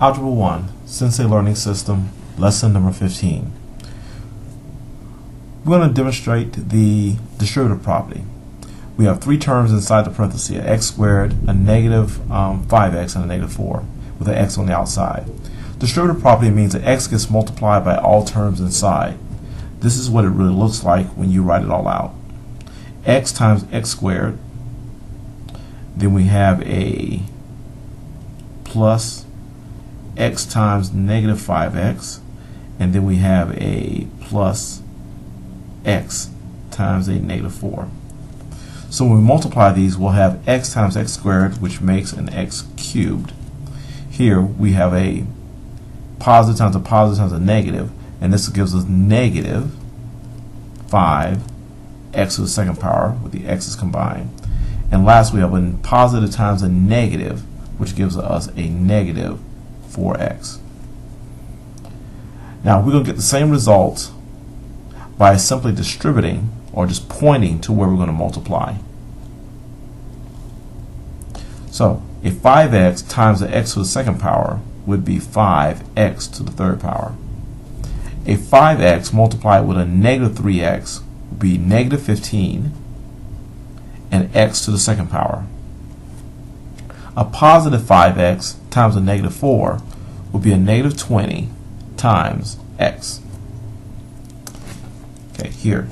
Algebra 1, Sensei Learning System, Lesson number 15. We're going to demonstrate the distributive property. We have three terms inside the parenthesis, a x squared, a negative 5x, and a negative 4, with an x on the outside. Distributive property means that x gets multiplied by all terms inside. This is what it really looks like when you write it all out. X times x squared, then we have a plus x times negative 5x, and then we have a plus x times a negative 4. So when we multiply these, we'll have x times x squared, which makes an x cubed. Here we have a positive times a negative, and this gives us negative 5x to the second power with the x's combined. And last, we have a positive times a negative, which gives us a negative 4x. Now we're going to get the same results by simply distributing or just pointing to where we're going to multiply. So a 5x times the x to the second power would be 5x to the third power. A 5x multiplied with a negative 3x would be negative 15 and x to the second power. A positive 5x times a negative 4 would be a negative 20 times x. Okay, here,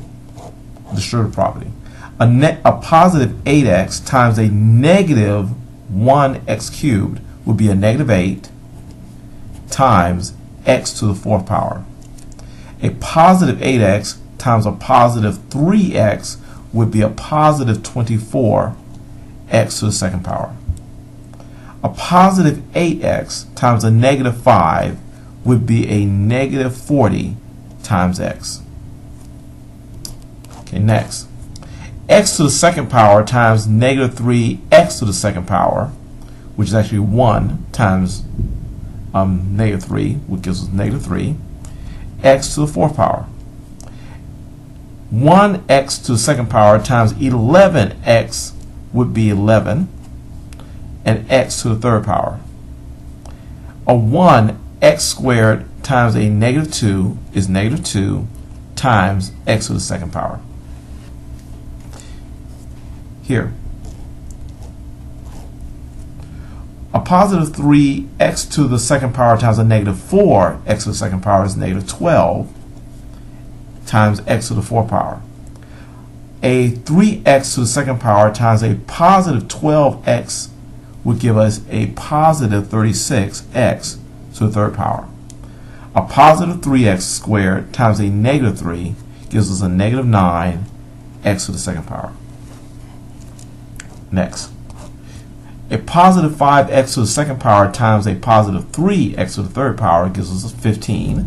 distributive property. A positive 8x times a negative 1x cubed would be a negative 8 times x to the fourth power. A positive 8x times a positive 3x would be a positive 24 x to the second power. A positive 8x times a negative 5 would be a negative 40 times x. Okay, next. X to the second power times negative 3x to the second power, which is actually 1 times negative 3, which gives us negative 3, x to the fourth power. 1x to the second power times 11x would be 11, and x to the third power. A 1x squared times a negative 2 is negative 2 times x to the second power. Here, a positive 3x to the second power times a negative 4x to the second power is negative 12 times x to the fourth power. A 3x to the second power times a positive 12x would give us a positive 36x to the third power. A positive 3x squared times a negative 3 gives us a negative 9x to the second power. Next, a positive 5x to the second power times a positive 3x to the third power gives us 15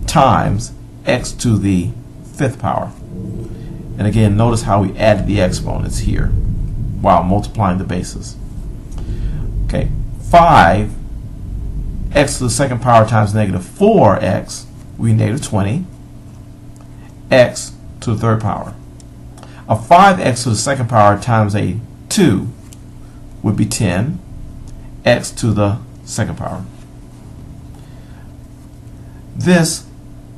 times x to the fifth power. And again, notice how we added the exponents here while multiplying the bases. Okay, 5x to the second power times negative 4x will be negative 20 x to the third power. A 5x to the second power times a 2 would be 10 x to the second power. This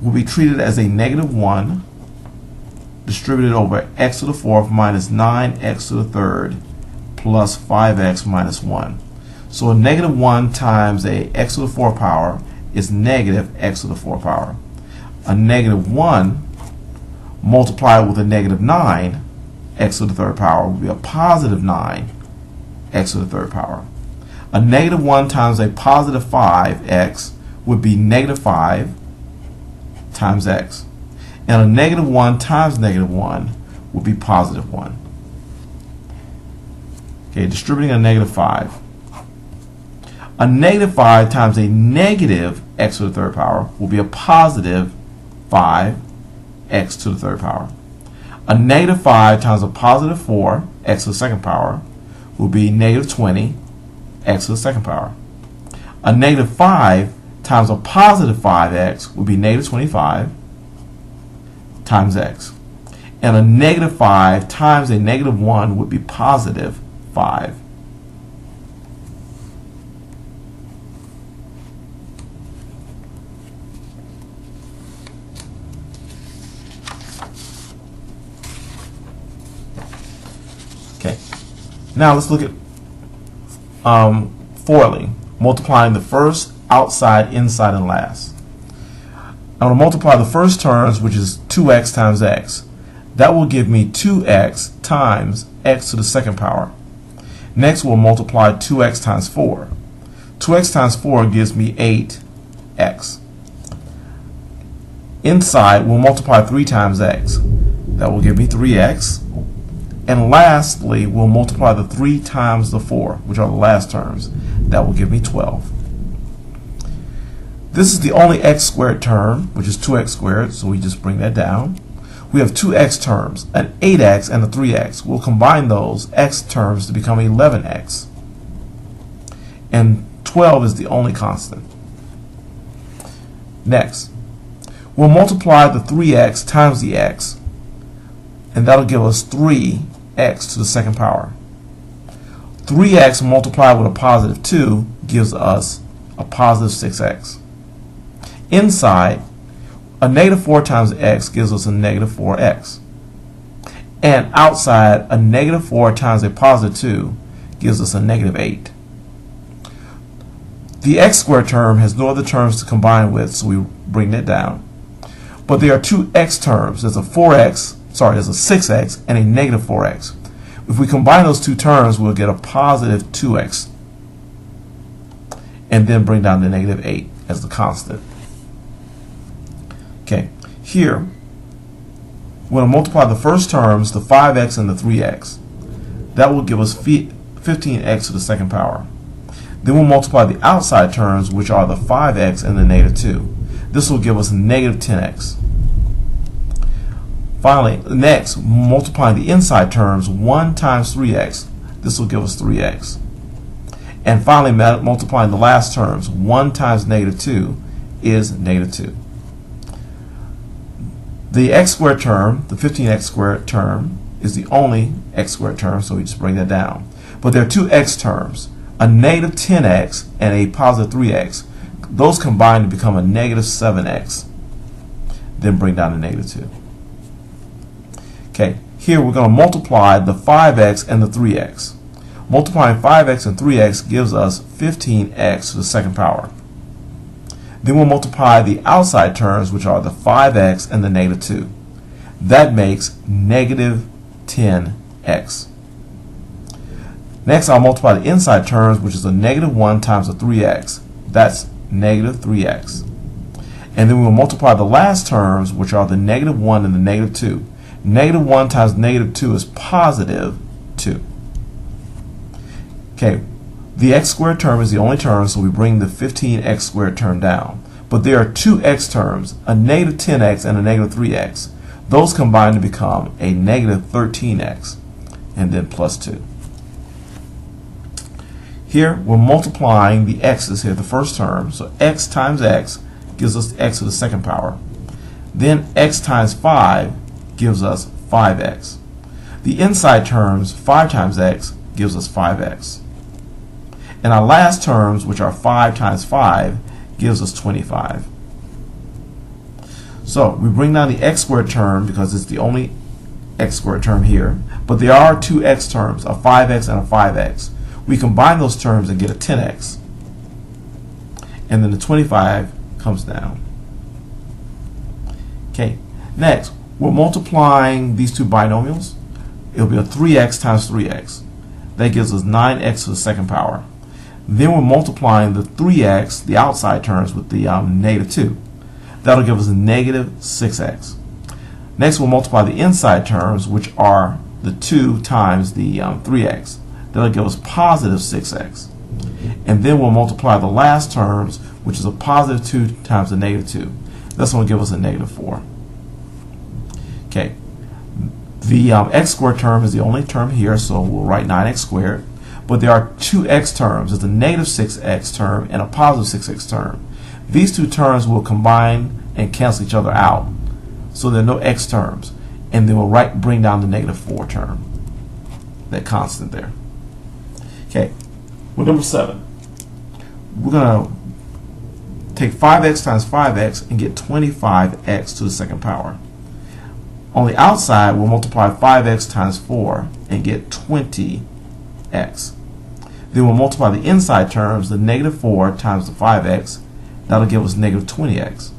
will be treated as a negative 1 distributed over x to the fourth minus 9x to the third plus 5x minus 1. So a negative 1 times a x to the fourth power is negative x to the fourth power. A negative 1 multiplied with a negative 9 x to the third power would be a positive 9 x to the third power. A negative 1 times a positive 5x would be negative 5 times x. And a negative 1 times negative 1 would be positive 1. Okay, distributing a negative 5. A negative 5 times a negative x to the third power will be a positive 5 x to the third power. A negative 5 times a positive 4 x to the second power will be negative 20 x to the second power. A negative 5 times a positive 5x will be negative 25 times x. And a negative 5 times a negative 1 would be positive 5. Now let's look at foiling, multiplying the first, outside, inside, and last. I'm going to multiply the first terms, which is 2x times x. That will give me 2x times x to the second power. Next, we'll multiply 2x times 4. 2x times 4 gives me 8x. Inside, we'll multiply 3 times x. That will give me 3x. And lastly, we'll multiply the 3 times the 4, which are the last terms. That will give me 12. This is the only x squared term, which is 2x squared, so we just bring that down. We have two x terms, an 8x and a 3x. We'll combine those x terms to become 11x. And 12 is the only constant. Next, we'll multiply the 3x times the x, and that'll give us 3x to the second power. 3x multiplied with a positive 2 gives us a positive 6x. Inside, a negative 4 times x gives us a negative 4x. And outside, a negative 4 times a positive 2 gives us a negative 8. The x squared term has no other terms to combine with, so we bring that down. But there are two x terms. There's a 6x and a negative 4x. If we combine those two terms, we'll get a positive 2x. And then bring down the negative 8 as the constant. Okay, here, we're going to multiply the first terms, the 5x and the 3x. That will give us 15x to the second power. Then we'll multiply the outside terms, which are the 5x and the negative 2. This will give us negative 10x. Finally, next, multiplying the inside terms, 1 times 3x. This will give us 3x. And finally, multiplying the last terms, 1 times negative 2 is negative 2. The x squared term, the 15x squared term, is the only x squared term, so we just bring that down. But there are two x terms, a negative 10x and a positive 3x. Those combine to become a negative 7x. Then bring down the negative 2. Okay, here we're going to multiply the 5x and the 3x. Multiplying 5x and 3x gives us 15x to the second power. Then we'll multiply the outside terms, which are the 5x and the negative 2. That makes negative 10x. Next, I'll multiply the inside terms, which is a negative 1 times a 3x. That's negative 3x. And then we'll multiply the last terms, which are the negative 1 and the negative 2. Negative 1 times negative 2 is positive 2. Okay. The x squared term is the only term, so we bring the 15x squared term down. But there are two x terms, a negative 10x and a negative 3x. Those combine to become a negative 13x, and then plus 2. Here, we're multiplying the x's here, the first term. So x times x gives us x to the second power. Then x times 5 gives us 5x. The inside terms, 5 times x, gives us 5x. And our last terms, which are 5 times 5, gives us 25. So we bring down the x squared term because it's the only x squared term here. But there are two x terms, a 5x and a 5x. We combine those terms and get a 10x. And then the 25 comes down. Okay, next, we're multiplying these two binomials. It'll be a 3x times 3x. That gives us 9x to the second power. Then we're multiplying the 3x, the outside terms, with the negative 2. That'll give us a negative 6x. Next, we'll multiply the inside terms, which are the 2 times the 3x. That'll give us positive 6x. And then we'll multiply the last terms, which is a positive 2 times a negative 2. That's going to give us a negative 4. Okay. The x squared term is the only term here, so we'll write 9x squared. But there are two x terms. There's a negative 6x term and a positive 6x term. These two terms will combine and cancel each other out. So there are no x terms. And then we'll bring down the negative 4 term. That constant there. Okay. Well, number 7. We're going to take 5x times 5x and get 25x to the second power. On the outside, we'll multiply 5x times 4 and get 20x x. Then we'll multiply the inside terms, the negative 4 times the 5x, that'll give us negative 20x.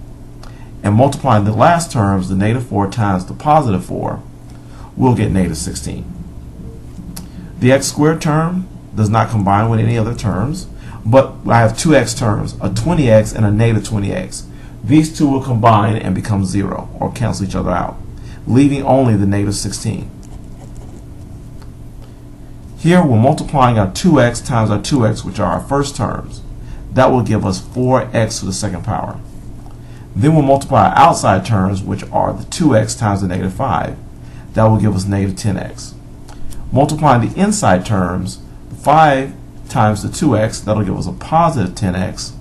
And multiplying the last terms, the negative 4 times the positive 4, we'll get negative 16. The x squared term does not combine with any other terms, but I have two x terms, a 20x and a negative 20x. These two will combine and become 0, or cancel each other out, leaving only the negative 16. Here we're multiplying our 2x times our 2x, which are our first terms. That will give us 4x to the second power. Then we'll multiply our outside terms, which are the 2x times the negative 5. That will give us negative 10x. Multiplying the inside terms, 5 times the 2x, that'll give us a positive 10x.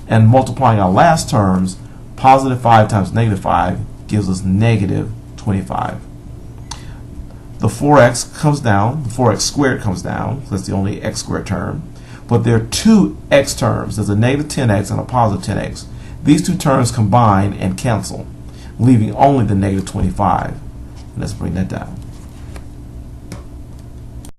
And multiplying our last terms, positive 5 times negative 5 gives us negative 25. The 4x comes down, the 4x squared comes down, so that's the only x squared term. But there are two x terms, there's a negative 10x and a positive 10x. These two terms combine and cancel, leaving only the negative 25. Let's bring that down.